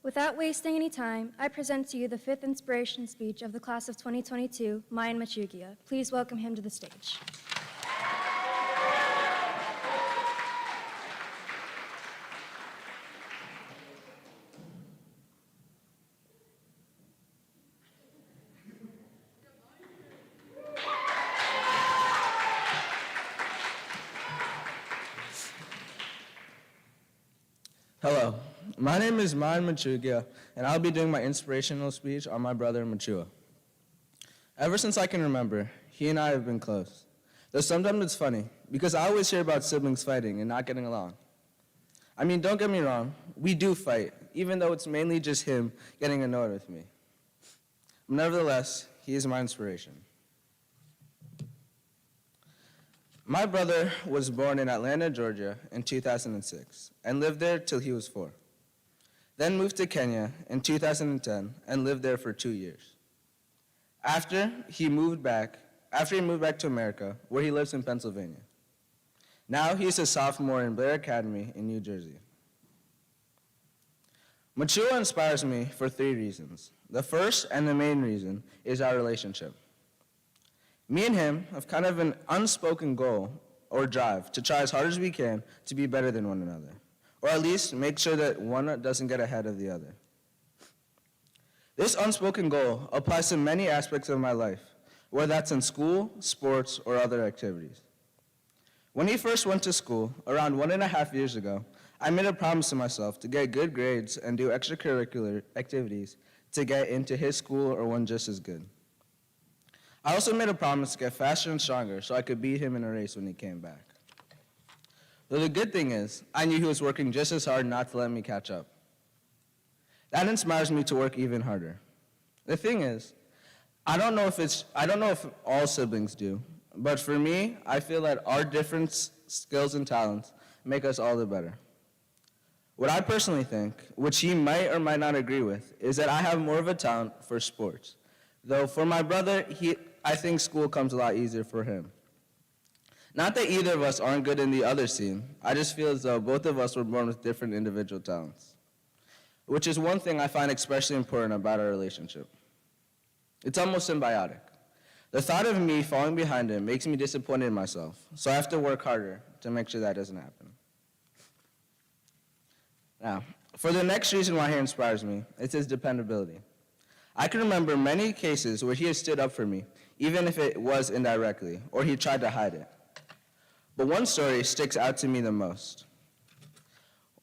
Without wasting any time, I present to you the fifth inspiration speech of the class of 2022, Mayan Muchugia. Please welcome him to the stage. Hello, my name is Mayan Muchugia, and I'll be doing my inspirational speech on my brother Muchugia. Ever since I can remember, he and I have been close. Though sometimes it's funny, because I always hear about siblings fighting and not getting along. I mean, don't get me wrong, we do fight, even though it's mainly just him getting annoyed with me. Nevertheless, he is my inspiration. My brother was born in Atlanta, Georgia in 2006 and lived there till he was 4. Then moved to Kenya in 2010 and lived there for 2 years. After he moved back to America, where he lives in Pennsylvania. Now he's a sophomore in Blair Academy in New Jersey. Muchugia inspires me for 3 reasons. The first and the main reason is our relationship. Me and him have kind of an unspoken goal or drive to try as hard as we can to be better than one another, or at least make sure that one doesn't get ahead of the other. This unspoken goal applies to many aspects of my life, whether that's in school, sports, or other activities. When he first went to school, around 1.5 years ago, I made a promise to myself to get good grades and do extracurricular activities to get into his school or one just as good. I also made a promise to get faster and stronger so I could beat him in a race when he came back. Though the good thing is, I knew he was working just as hard not to let me catch up. That inspires me to work even harder. The thing is, I don't know if all siblings do, but for me, I feel that our different skills and talents make us all the better. What I personally think, which he might or might not agree with, is that I have more of a talent for sports. Though for my brother, I think school comes a lot easier for him. Not that either of us aren't good in the other scene. I just feel as though both of us were born with different individual talents, which is one thing I find especially important about our relationship. It's almost symbiotic. The thought of me falling behind him makes me disappointed in myself, so I have to work harder to make sure that doesn't happen. Now, for the next reason why he inspires me, it's his dependability. I can remember many cases where he has stood up for me, even if it was indirectly, or he tried to hide it. But one story sticks out to me the most.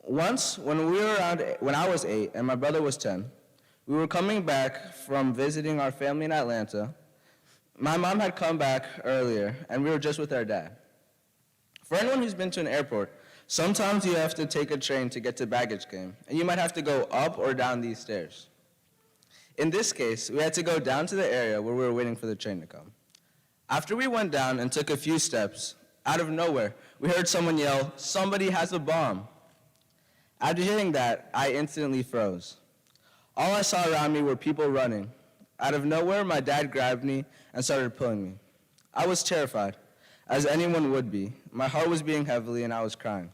Once, when I was 8 and my brother was 10, we were coming back from visiting our family in Atlanta. My mom had come back earlier, and we were just with our dad. For anyone who's been to an airport, sometimes you have to take a train to get to baggage claim, and you might have to go up or down these stairs. In this case, we had to go down to the area where we were waiting for the train to come. After we went down and took a few steps, out of nowhere, we heard someone yell, "Somebody has a bomb." After hearing that, I instantly froze. All I saw around me were people running. Out of nowhere, my dad grabbed me and started pulling me. I was terrified, as anyone would be. My heart was beating heavily and I was crying.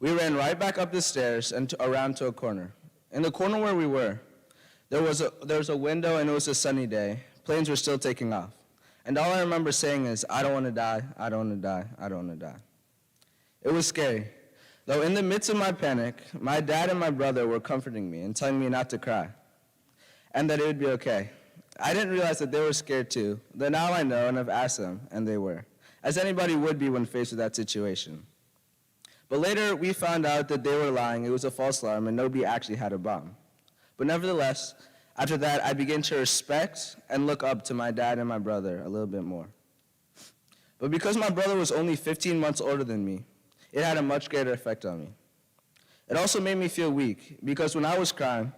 We ran right back up the stairs and around to a corner. In the corner where we were, there was a window and it was a sunny day. Planes were still taking off. And all I remember saying is, "I don't want to die, I don't want to die, I don't want to die." It was scary. Though in the midst of my panic, my dad and my brother were comforting me and telling me not to cry, and that it would be okay. I didn't realize that they were scared too, though now I know and I've asked them, and they were, as anybody would be when faced with that situation. But later, we found out that they were lying, it was a false alarm, and nobody actually had a bomb. But nevertheless, after that, I began to respect and look up to my dad and my brother a little bit more. But because my brother was only 15 months older than me, it had a much greater effect on me. It also made me feel weak, because when I was crying,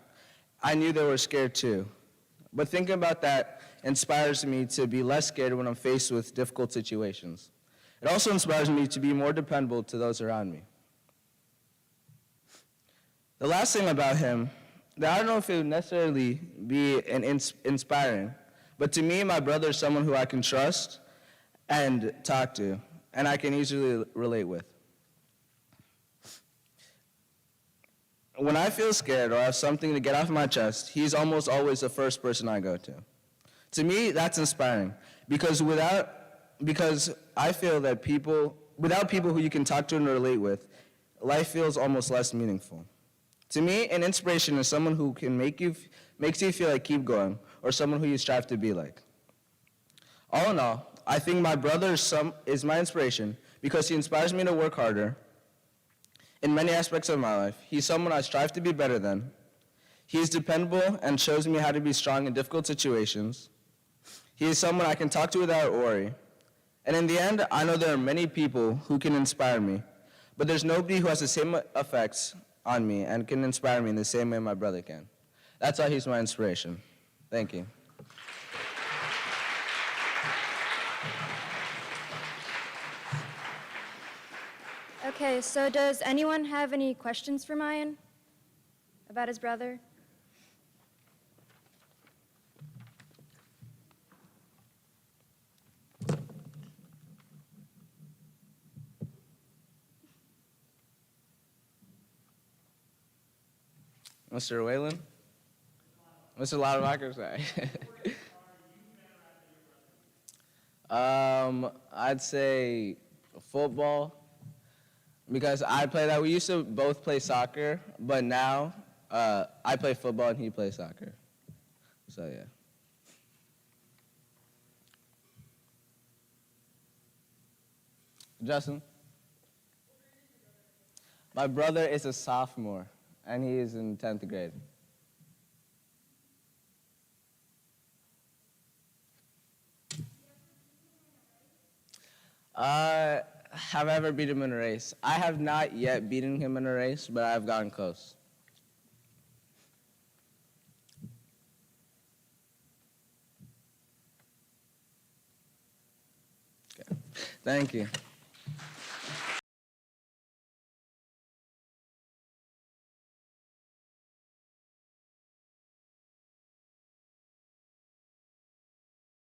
I knew they were scared too. But thinking about that inspires me to be less scared when I'm faced with difficult situations. It also inspires me to be more dependable to those around me. The last thing about him, that I don't know if it would necessarily be inspiring, but to me, my brother is someone who I can trust and talk to, and I can easily relate with. When I feel scared or have something to get off my chest, he's almost always the first person I go to. To me, that's inspiring because I feel that without people who you can talk to and relate with, life feels almost less meaningful. To me, an inspiration is someone who makes you feel like keep going, or someone who you strive to be like. All in all, I think my brother is my inspiration because he inspires me to work harder in many aspects of my life. He's someone I strive to be better than. He is dependable and shows me how to be strong in difficult situations. He is someone I can talk to without worry. And in the end, I know there are many people who can inspire me, but there's nobody who has the same effects on me and can inspire me in the same way my brother can. That's why he's my inspiration. Thank you. Okay, so does anyone have any questions for Mayan about his brother? Mr. Whalen? Mr. Loudwacker, sorry. I'd say football, because I play that. We used to both play soccer, but now I play football and he plays soccer. So, yeah. Justin? My brother is a sophomore, and he is in 10th grade. Have I ever beat him in a race? I have not yet beaten him in a race, but I've gotten close. Okay. Thank you.